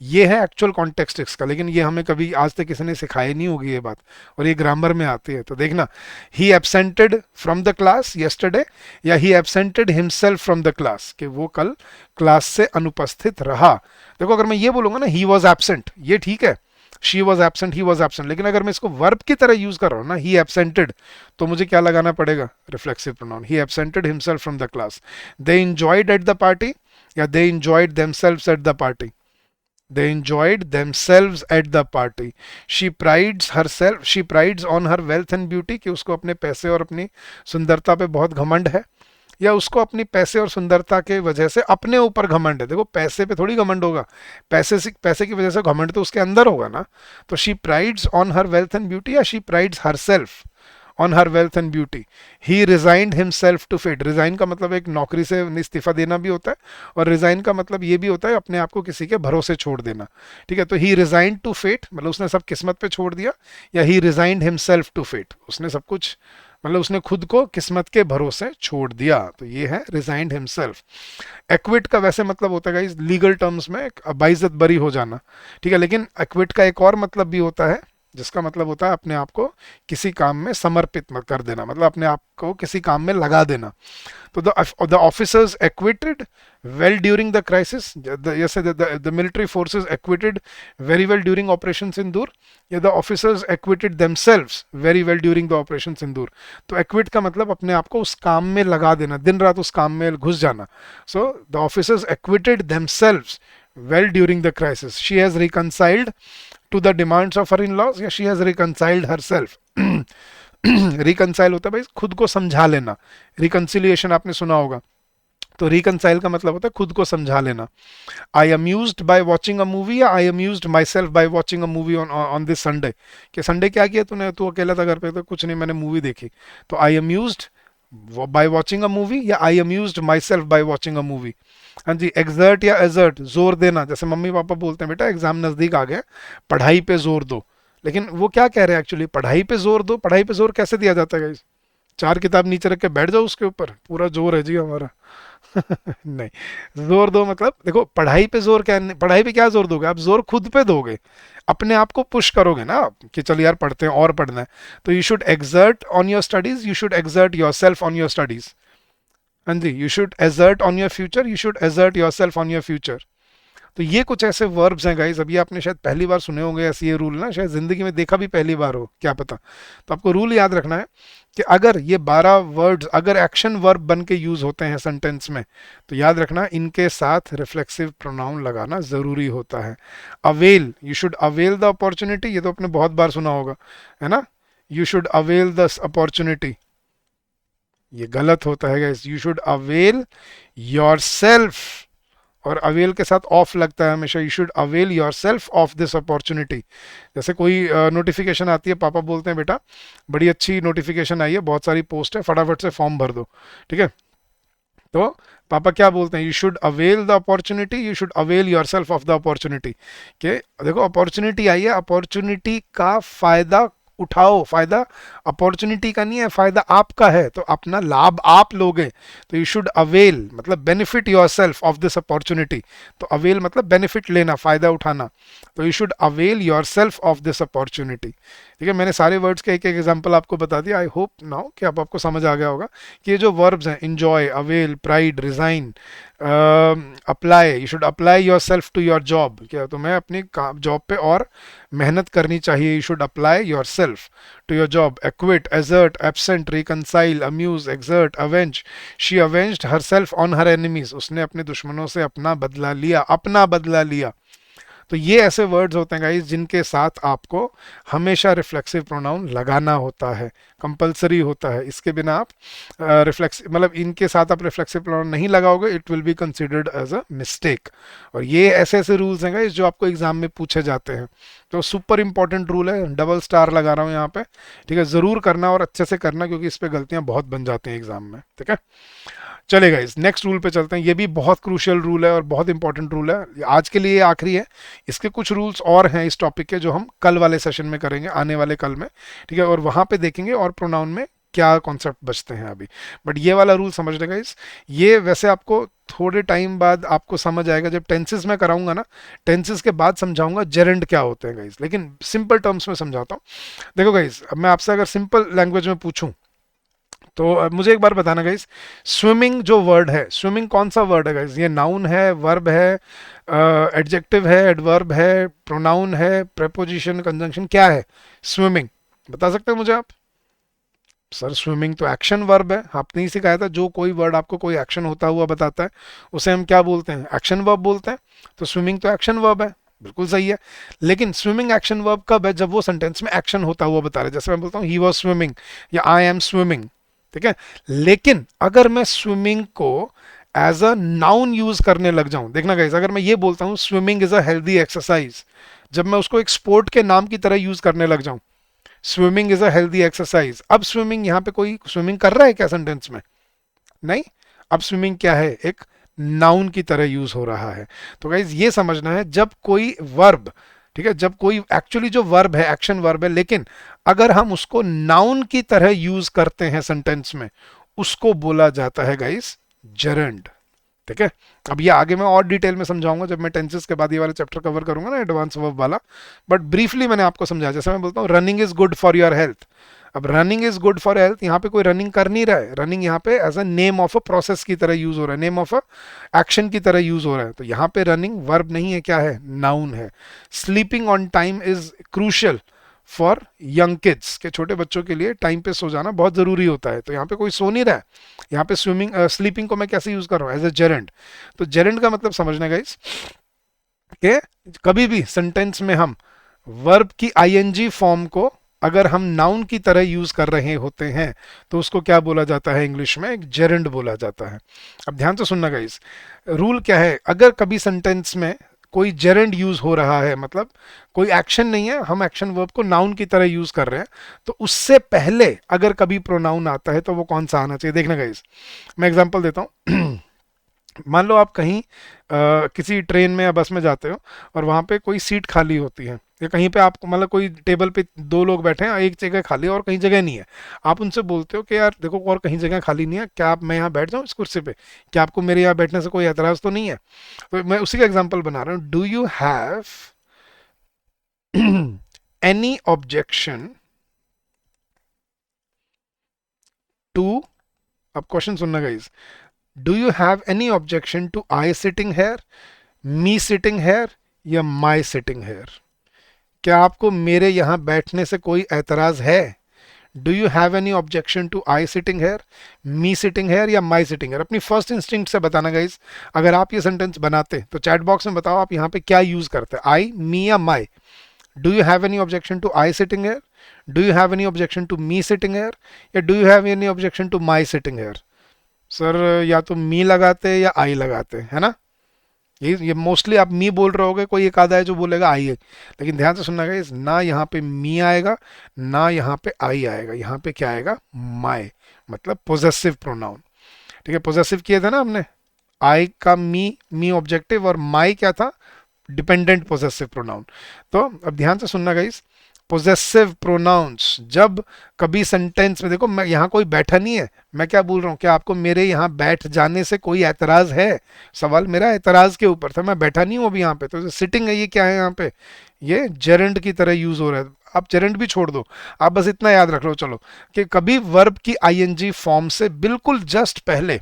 ये है एक्चुअल कॉन्टेक्स्ट इसका, लेकिन ये हमें कभी आज तक किसी ने सिखाई नहीं होगी ये बात, और ये ग्रामर में आती है। तो देखना, ही एब्सेंटेड फ्रॉम द क्लास येस्टरडे, या ही एब्सेंटेड हिमसेल्फ फ्रॉम द क्लास, कि वो कल क्लास से अनुपस्थित रहा। देखो अगर मैं ये बोलूंगा ना ही वॉज एबसेंट, ये ठीक है, she was absent, he was absent, लेकिन अगर मैं इसको वर्ब की तरह यूज कर रहा हूँ ना, ही एबसेंटेड, तो मुझे क्या लगाना पड़ेगा? Reflexive pronoun. He absented himself from the class, they enjoyed at the party, या they enjoyed themselves at the party, they enjoyed themselves at the party, she prides on her wealth and beauty, कि उसको अपने पैसे और अपनी सुंदरता पे बहुत घमंड है, या उसको अपनी पैसे और सुंदरता के वजह से अपने ऊपर घमंड है। देखो पैसे पे थोड़ी घमंड होगा, पैसे की वजह से घमंड तो उसके अंदर होगा ना। तो she prides on her wealth and beauty, या she prides herself on her wealth and beauty. He resigned himself to fate, resign का मतलब एक नौकरी से इस्तीफा देना भी होता है, और रिजाइन का मतलब ये भी होता है अपने आप को किसी के भरोसे छोड़ देना। ठीक है, तो ही रिजाइंड टू फेट मतलब उसने सब किस्मत पे छोड़ दिया, या ही रिजाइंड हिमसेल्फ टू फेट, उसने सब कुछ मतलब उसने खुद को किस्मत के भरोसे छोड़ दिया। तो ये है रिजाइंड हिमसेल्फ। एक्विट का वैसे मतलब होता है लीगल टर्म्स में बाइज्जत बरी हो जाना, ठीक है, लेकिन एक्विट का एक और मतलब भी होता है, जिसका मतलब होता है अपने आप को किसी काम में समर्पित कर देना, मतलब अपने आप को किसी काम में लगा देना। तो the officers acquitted well during the crisis, जैसे the military forces acquitted very well during operation Sindoor, या the officers acquitted themselves very well during the operation Sindoor. तो एक्विट का मतलब अपने आप को उस काम में लगा देना, दिन रात उस काम में घुस जाना। So the officers acquitted themselves well during the crisis, she has reconciled to the demands of her in-laws, या she has reconciled herself। reconcile होता है भाई खुद को समझा लेना, reconciliation आपने सुना होगा। तो रिकनसाइल का मतलब होता है खुद को समझा लेना। I amused by watching a movie, या I amused myself by watching a movie on on this Sunday, कि संडे क्या किया तूने, तू अकेला था घर पे, तो कुछ नहीं मैंने मूवी देखी। तो I amused by watching a movie, या I amused myself by watching a movie. हाँ जी, एग्जर्ट या एजर्ट, जोर देना, जैसे मम्मी पापा बोलते हैं बेटा एग्जाम नजदीक आ गए, पढ़ाई पे जोर दो, लेकिन वो क्या कह रहे हैं एक्चुअली, पढ़ाई पे जोर दो, पढ़ाई पे जोर कैसे दिया जाता है guys? चार किताब नीचे रख के बैठ जाओ उसके ऊपर, पूरा जोर है जी हमारा। नहीं, जोर दो मतलब देखो, पढ़ाई पे जोर क्या, पढ़ाई पे क्या जोर दोगे आप, जोर खुद पे दोगे, अपने आप को पुश करोगे ना आप, कि चल यार पढ़ते हैं और पढ़ना है। तो you should exert on your studies, you should exert yourself on your studies. हाँ जी, you should exert on your future, you should exert yourself on your future. तो ये कुछ ऐसे वर्ब्स हैं गाइस, अभी आपने शायद पहली बार सुने होंगे ऐसे ये रूल ना, शायद जिंदगी में देखा भी पहली बार हो, क्या पता। तो आपको रूल याद रखना है कि अगर ये 12 वर्ड्स अगर एक्शन वर्ब बन के यूज होते हैं सेंटेंस में, तो याद रखना इनके साथ रिफ्लेक्सिव प्रोनाउन लगाना जरूरी होता है। Avail, you should avail the opportunity, ये तो आपने बहुत बार सुना होगा, है ना। You should avail the opportunity, ये गलत होता है guys, you should avail your self, और अवेल के साथ ऑफ लगता है हमेशा, you should avail your self of this opportunity. जैसे कोई नोटिफिकेशन आती है, पापा बोलते हैं बेटा बड़ी अच्छी नोटिफिकेशन आई है, बहुत सारी पोस्ट है, फटाफट से फॉर्म भर दो, ठीक है। तो पापा क्या बोलते हैं, you should avail the opportunity, you should avail your self of the opportunity, कि देखो अपॉर्चुनिटी आई है, अपॉर्चुनिटी का फायदा उठाओ, फायदा अपॉर्चुनिटी का नहीं है, फायदा आपका है, तो अपना लाभ आप लोगे। तो यू शुड अवेल मतलब benefit your self of this opportunity, तो अवेल मतलब बेनिफिट लेना, फायदा उठाना, तो you should avail your self of this opportunity. ठीक है, मैंने सारे वर्ड्स के एक एक एग्जाम्पल आपको बता दिया, आई होप नाउ कि अब आपको समझ आ गया होगा कि ये जो वर्ब्स हैं enjoy, avail, pride, resign, apply, you should apply yourself to your job, क्या तुम्हें अपनी जॉब पे और मेहनत करनी चाहिए, you should apply yourself to your job. Acquit, assert, absent, reconcile, amuse, exert, avenge, she avenged herself on her enemies, उसने अपने दुश्मनों से अपना बदला लिया, अपना बदला लिया। तो ये ऐसे वर्ड्स होते हैं गाइस जिनके साथ आपको हमेशा रिफ्लेक्सिव प्रोनाउन लगाना होता है, कंपलसरी होता है, इसके बिना आप रिफ्लेक्स मतलब इनके साथ आप रिफ्लेक्सिव प्रोनाउन नहीं लगाओगे, it will be considered as a mistake. और ये ऐसे ऐसे रूल्स हैं गाइस जो आपको एग्जाम में पूछे जाते हैं, तो सुपर इंपॉर्टेंट रूल है, डबल स्टार लगा रहा हूँ यहाँ पे, ठीक है, जरूर करना और अच्छे से करना, क्योंकि इस पे गलतियां बहुत बन जाती हैं एग्जाम में, ठीक है। चलेगा, इस नेक्स्ट रूल पे चलते हैं, ये भी बहुत क्रूशियल रूल है और बहुत इंपॉर्टेंट रूल है, आज के लिए आखिरी है, इसके कुछ रूल्स और हैं इस टॉपिक के जो हम कल वाले सेशन में करेंगे, आने वाले कल में, ठीक है, और वहां पे देखेंगे और प्रोनाउन में क्या कॉन्सेप्ट बचते हैं अभी। बट ये वाला रूल समझ लेगा इस, ये वैसे आपको थोड़े टाइम बाद आपको समझ आएगा, जब टेंसेस में कराऊंगा ना, टेंसेस के बाद समझाऊंगा जेरेंड क्या होते हैं गाइस, लेकिन सिंपल टर्म्स में समझाता हूँ। देखो गाइस, अब मैं आपसे अगर सिंपल लैंग्वेज में पूछूं, तो अब मुझे एक बार बताना गाइस, स्विमिंग जो वर्ड है, स्विमिंग कौन सा वर्ड है गाइस, ये नाउन है, वर्ब है, एडजेक्टिव है, एडवर्ब है, प्रोनाउन है, प्रेपोजिशन, कंजंक्शन, क्या है स्विमिंग, बता सकते हो मुझे आप। सर स्विमिंग तो एक्शन वर्ब है, आपने ही सिखाया था, जो कोई वर्ड आपको कोई एक्शन होता हुआ बताता है उसे हम क्या बोलते हैं, एक्शन वर्ब बोलते हैं। तो स्विमिंग तो एक्शन वर्ब है, बिल्कुल सही है, लेकिन स्विमिंग एक्शन वर्ब कब है, जब वो सेंटेंस में एक्शन होता हुआ बता रहे हैं, जैसे मैं बोलता हूँ ही वॉज स्विमिंग या आई एम स्विमिंग, ठीक है। लेकिन अगर मैं स्विमिंग को एज अ नाउन यूज करने लग जाऊं, देखना गाइस, अगर मैं ये बोलता हूं swimming is a healthy exercise, जब मैं उसको एक स्पोर्ट के नाम की तरह यूज करने लग जाऊं, swimming is a healthy exercise, अब स्विमिंग यहां पे कोई स्विमिंग कर रहा है क्या सेंटेंस में, नहीं, अब स्विमिंग क्या है, एक नाउन की तरह यूज हो रहा है। तो गाइज ये समझना है, जब कोई वर्ब, ठीक है, जब कोई एक्चुअली जो वर्ब है एक्शन वर्ब है, लेकिन अगर हम उसको नाउन की तरह यूज करते हैं सेंटेंस में, उसको बोला जाता है गाइस जेरेंड, ठीक है। अब ये आगे मैं और डिटेल में समझाऊंगा जब मैं टेंसेस के बाद ये वाला चैप्टर कवर करूंगा ना, एडवांस वर्ब वाला, बट ब्रीफली मैंने आपको समझाया, जैसे मैं बोलता हूँ running is good for your health, अब running is good for health, यहाँ पे कोई रनिंग कर नहीं रहा है, रनिंग यहाँ पे as a name of a process की तरह यूज हो रहा है, नेम ऑफ अ एक्शन की तरह यूज हो रहा है, तो यहाँ पे रनिंग वर्ब नहीं है, क्या है, नाउन है। Sleeping on time is crucial for young kids, के छोटे बच्चों के लिए टाइम पे सो जाना बहुत जरूरी होता है, तो यहाँ पे कोई सो नहीं रहा है, यहाँ पे स्विमिंग स्लीपिंग को मैं कैसे यूज कर रहा हूँ, एज ए जेरेंड। तो जेरेंड का मतलब समझना गाइस, कि कभी भी सेंटेंस में हम वर्ब की आईएनजी फॉर्म को अगर हम नाउन की तरह यूज कर रहे होते हैं तो उसको क्या बोला जाता है इंग्लिश में? एक जेरेंड बोला जाता है। अब ध्यान से सुनना गाइस, रूल क्या है, अगर कभी सेंटेंस में कोई जेरेंड यूज हो रहा है, मतलब कोई एक्शन नहीं है, हम एक्शन वर्ब को नाउन की तरह यूज कर रहे हैं, तो उससे पहले अगर कभी प्रोनाउन आता है तो वो कौन सा आना चाहिए? देखना गाइस, मैं एग्जांपल देता हूँ। मान लो आप कहीं किसी ट्रेन में या बस में जाते हो और वहां पे कोई सीट खाली होती है, या कहीं पे आपको मतलब कोई टेबल पे दो लोग बैठे हैं, एक जगह खाली है और कहीं जगह नहीं है। आप उनसे बोलते हो कि यार देखो और कहीं जगह खाली नहीं है, क्या आप मैं यहाँ बैठ जाऊँ इस कुर्सी पे? क्या आपको मेरे यहाँ बैठने से कोई एतराज तो नहीं है? तो मैं उसी का एग्जाम्पल बना रहा हूँ। Do you have any objection to, अब क्वेश्चन सुनना guys, do you have any objection to I sitting here, me sitting here, या माई सिटिंग हेयर? क्या आपको मेरे यहां बैठने से कोई एतराज है? Do you have any objection to I sitting here, me sitting here, या माई सिटिंग हेयर? अपनी फर्स्ट इंस्टिंक्ट से बताना गाइस। अगर आप ये सेंटेंस बनाते तो चैट बॉक्स में बताओ आप यहां पे क्या यूज करते हैं, आई, मी या my? Do you have any objection to I sitting here, do you have any objection to me sitting here, या do you have any objection to my sitting here? Sir या तो मी लगाते या आई लगाते, है ना? ये मोस्टली आप मी बोल रहे होगे, कोई एक आधा है जो बोलेगा आई है, लेकिन ध्यान से सुनना गाइस, ना यहाँ पे मी आएगा ना यहाँ पे आई आएगा, यहाँ पे क्या आएगा? माय, मतलब पोजेसिव प्रोनाउन। ठीक है, पोजेसिव किया था ना हमने, आई का मी ऑब्जेक्टिव और माई क्या था? Dependent possessive pronoun. तो अब ध्यान से सुनना गाइस, पोजेसिव प्रोनाउंस जब कभी सेंटेंस में, देखो मैं यहाँ कोई बैठा नहीं है, मैं क्या बोल रहा हूँ, क्या आपको मेरे यहाँ बैठ जाने से कोई एतराज है? सवाल मेरा एतराज के ऊपर था, मैं बैठा नहीं हूँ अभी यहाँ पे। तो जो सिटिंग है ये क्या है यहाँ पे? ये जेरेंड की तरह यूज हो रहा है। आप जेरेंड भी छोड़ दो, आप बस इतना याद रख लो चलो, कि कभी वर्ब की आईएनजी फॉर्म से बिल्कुल जस्ट पहले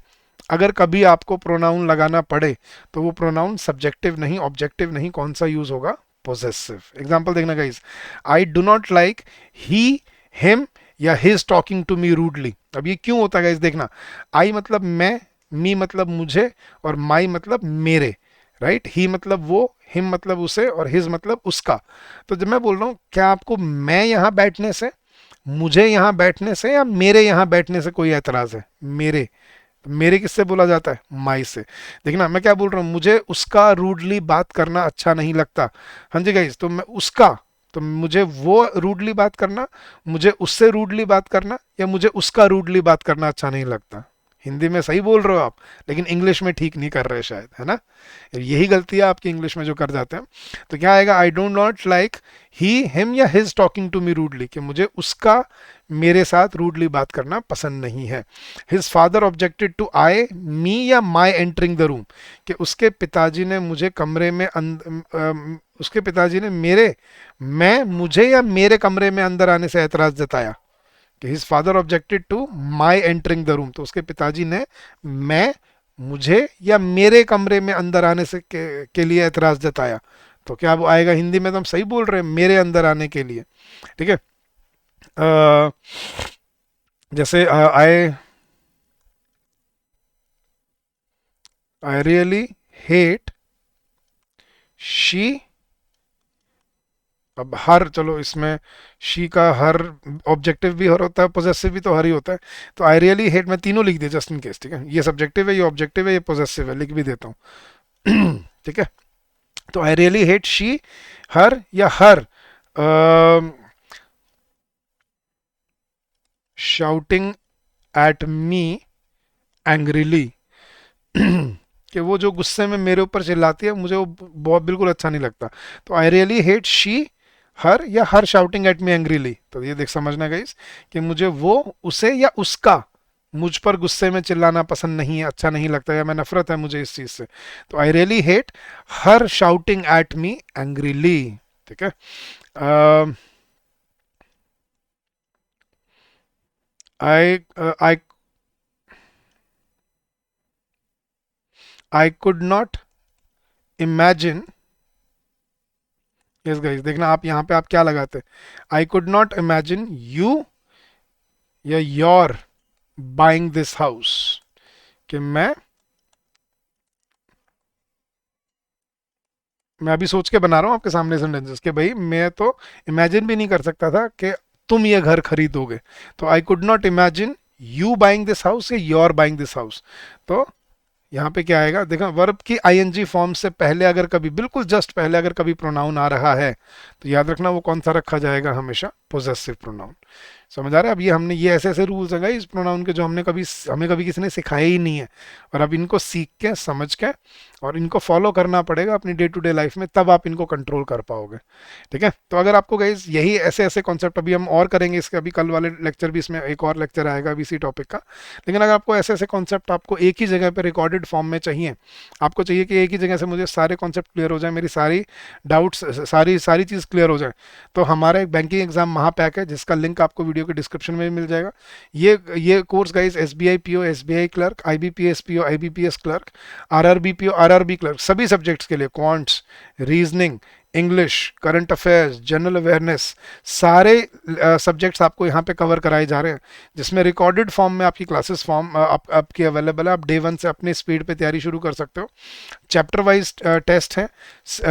अगर कभी आपको प्रोनाउन लगाना पड़े तो वो प्रोनाउन सब्जेक्टिव नहीं, ऑब्जेक्टिव नहीं, कौन सा यूज होगा? पोजेसिव। एग्जांपल देखना guys, I do not like he, him या his talking to me rudely. अब ये क्यों होता है गाइस? देखना, आई मतलब मैं, मी मतलब मुझे, और माई मतलब मेरे, राइट? ही मतलब वो, हिम मतलब उसे, और हिज मतलब उसका। तो जब मैं बोल रहा हूं क्या आपको मैं यहां बैठने से, मुझे यहां बैठने से, या मेरे यहां बैठने से कोई एतराज है? मेरे, मेरे किससे बोला जाता है? माई से। देखना मैं क्या बोल रहा हूँ, मुझे उसका रूडली बात करना अच्छा नहीं लगता। हाँ जी गाइस, तो मैं उसका, तो मुझे वो रूडली बात करना, मुझे उससे रूडली बात करना, या मुझे उसका रूडली बात करना अच्छा नहीं लगता? हिंदी में सही बोल रहे हो आप, लेकिन इंग्लिश में ठीक नहीं कर रहे शायद, है ना? यही गलती है आपकी इंग्लिश में जो कर जाते हैं। तो क्या आएगा? I don't not like he, him या his talking to me rudely, कि मुझे उसका मेरे साथ रूडली बात करना पसंद नहीं है। His father objected to I, me या माई एंटरिंग द रूम, कि उसके पिताजी ने मुझे कमरे में उसके पिताजी ने मेरे, मैं, मुझे या मेरे कमरे में अंदर आने से एतराज जताया। कि his father objected to my entering the room, तो उसके पिताजी ने मैं, मुझे या मेरे कमरे में अंदर आने से के लिए एतराज जताया। तो क्या वो आएगा? हिंदी में तो हम सही बोल रहे हैं, मेरे अंदर आने के लिए। ठीक है, अ, जैसे आई रियली हेट शी, अब हर, चलो इसमें शी का हर ऑब्जेक्टिव भी हर होता है, पोजेसिव भी तो हर ही होता है। तो आई रियली हेट, मैं तीनों लिख दिया जस्ट इन केस, ठीक है? ये सब्जेक्टिव है, ये ऑब्जेक्टिव है, ये पोजेसिव है, लिख भी देता हूँ। ठीक है, तो आई रियली हेट शी, हर, या हर शाउटिंग एट मी एंग्रीली, कि वो जो गुस्से में मेरे ऊपर चिल्लाती है, मुझे वो बहुत बिल्कुल अच्छा नहीं लगता। तो आई रियली हेट शी, हर, या हर शाउटिंग एट मी एंग्रीली। तो ये देख समझना गाइस, कि मुझे वो, उसे या उसका मुझ पर गुस्से में चिल्लाना पसंद नहीं है, अच्छा नहीं लगता, या मैं नफरत है मुझे इस चीज से। तो I really hate her shouting at me angrily. ठीक है, I I could not imagine, yes guys देखना, आप यहाँ पे आप क्या लगाते? I could not imagine you या योर बाइंग दिस हाउस, कि मैं अभी सोच के बना रहा हूँ आपके सामने सेंटेंसेस, कि भाई मैं तो इमेजिन भी नहीं कर सकता था कि तुम ये घर खरीदोगे। तो आई could not imagine you buying this house या योर बाइंग दिस हाउस। तो यहाँ पे क्या आएगा, देखा वर्ब की आईएनजी फॉर्म से पहले अगर कभी, बिल्कुल जस्ट पहले अगर कभी प्रोनाउन आ रहा है तो याद रखना वो कौन सा रखा जाएगा, हमेशा पोजेसिव प्रोनाउन। समझ आ रहा है? अब ये हमने, ये ऐसे ऐसे रूल्स हैं इस प्रोनाउन के जो हमें कभी किसी ने सिखाए ही नहीं है, और अब इनको सीख के समझ के और इनको फॉलो करना पड़ेगा अपनी डे टू डे लाइफ में, तब आप इनको कंट्रोल कर पाओगे। ठीक है, तो अगर आपको गाइज यही ऐसे ऐसे कॉन्सेप्ट, अभी हम और करेंगे इसके, अभी कल वाले लेक्चर भी, इसमें एक और लेक्चर आएगा अभी इसी टॉपिक का, लेकिन अगर आपको ऐसे ऐसे कॉन्सेप्ट आपको एक ही जगह पे रिकॉर्डेड फॉर्म में चाहिए, आपको चाहिए कि एक ही जगह से मुझे सारे कॉन्सेप्ट क्लियर हो जाए, मेरी सारी डाउट्स, सारी सारी चीज़ क्लियर हो जाए, तो हमारा एक बैंकिंग एग्जाम महापैक है जिसका लिंक आपको वीडियो के डिस्क्रिप्शन में मिल जाएगा। ये course guys SBI PO, SBI clerk, IBPS PO, IBPS clerk, RRB PO, RRB clerk, सभी सब्जेक्ट्स के लिए, quants, reasoning, English, current affairs, general awareness, सारे सब्जेक्ट्स आपको यहाँ पे कवर कराए जा रहे हैं, जिसमें रिकॉर्डेड फॉर्म में आपकी क्लासेस फॉर्म आपकी अवेलेबल है। आप डे 1 से अपनी स्पीड पे तैयारी शुरू कर सकते हो। चैप्टर वाइज टेस्ट हैं,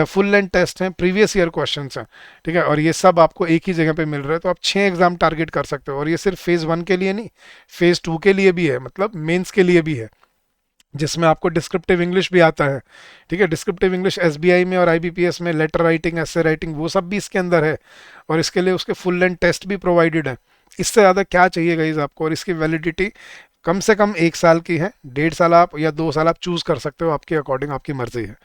फुल लेंथ टेस्ट हैं, प्रीवियस ईयर क्वेश्चंस हैं। ठीक है, और ये सब आपको एक ही जगह पे मिल रहा है, तो आप 6 एग्जाम टारगेट कर सकते हो। और ये सिर्फ फेज़ 1 के लिए नहीं, फेज़ 2 के लिए भी है, मतलब मेंस के लिए भी है, जिसमें आपको डिस्क्रिप्टिव इंग्लिश भी आता है। ठीक है, डिस्क्रिप्टिव इंग्लिश एसबीआई में और आईबीपीएस में, लेटर राइटिंग, एसे राइटिंग, वो सब भी इसके अंदर है, और इसके लिए उसके फुल लेंथ टेस्ट भी प्रोवाइडेड है। इससे ज़्यादा क्या चाहिए गाइस आपको, और इसकी वैलिडिटी कम से कम 1 साल की है, 1.5 साल आप या 2 साल आप चूज कर सकते हो, आपके अकॉर्डिंग, आपकी मर्जी है।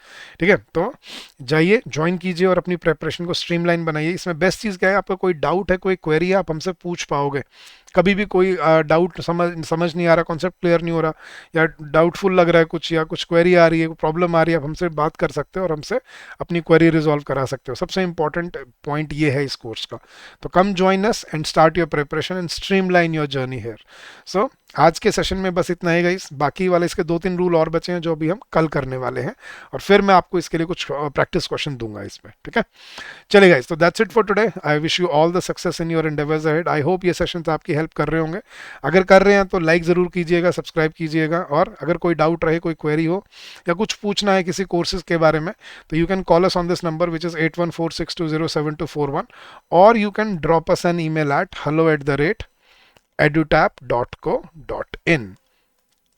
ठीक है, तो जाइए ज्वाइन कीजिए और अपनी प्रेपरेशन को स्ट्रीमलाइन बनाइए। इसमें बेस्ट चीज़ क्या है, आपका कोई डाउट है, कोई क्वेरी है, आप हमसे पूछ पाओगे। कभी भी कोई डाउट समझ नहीं आ रहा, कॉन्सेप्ट क्लियर नहीं हो रहा, या डाउटफुल लग रहा है कुछ, या कुछ क्वेरी आ रही है, प्रॉब्लम आ रही है, आप हमसे बात कर सकते हो और हमसे अपनी क्वेरी रिजॉल्व करा सकते हो। सबसे इंपॉर्टेंट पॉइंट ये है इस कोर्स का। तो come join us and start your preparation and streamline your journey here. So आज के सेशन में बस इतना ही गाइस, बाकी वाले इसके 2-3 रूल और बचे हैं जो अभी हम कल करने वाले हैं, और फिर मैं आपको इसके लिए कुछ प्रैक्टिस क्वेश्चन दूंगा इसमें। ठीक है, चलिए गाइस, तो that's it for today. I wish you all the success in your endeavours ahead. I hope ये सेशंस आपकी हेल्प कर रहे होंगे। अगर कर रहे हैं तो लाइक ज़रूर कीजिएगा, सब्सक्राइब कीजिएगा, और अगर कोई डाउट रहे, कोई क्वेरी हो, या कुछ पूछना है किसी कोर्सेज के बारे में, तो you can call us on this number which is 8146207241, और you can drop us an email at hello@edutap.co.in।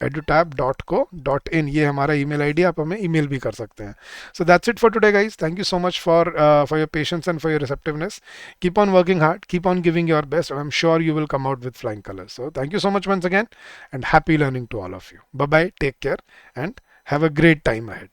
edutap.co.in ये हमारा ईमेल आईडी, आप हमें ईमेल भी कर सकते हैं। So that's it for today guys, thank you so much for your patience and for your receptiveness. Keep on working hard, keep on giving your best, and I'm sure you will come out with flying colors. So thank you so much once again, and happy learning to all of you. Bye bye, take care, and have a great time ahead.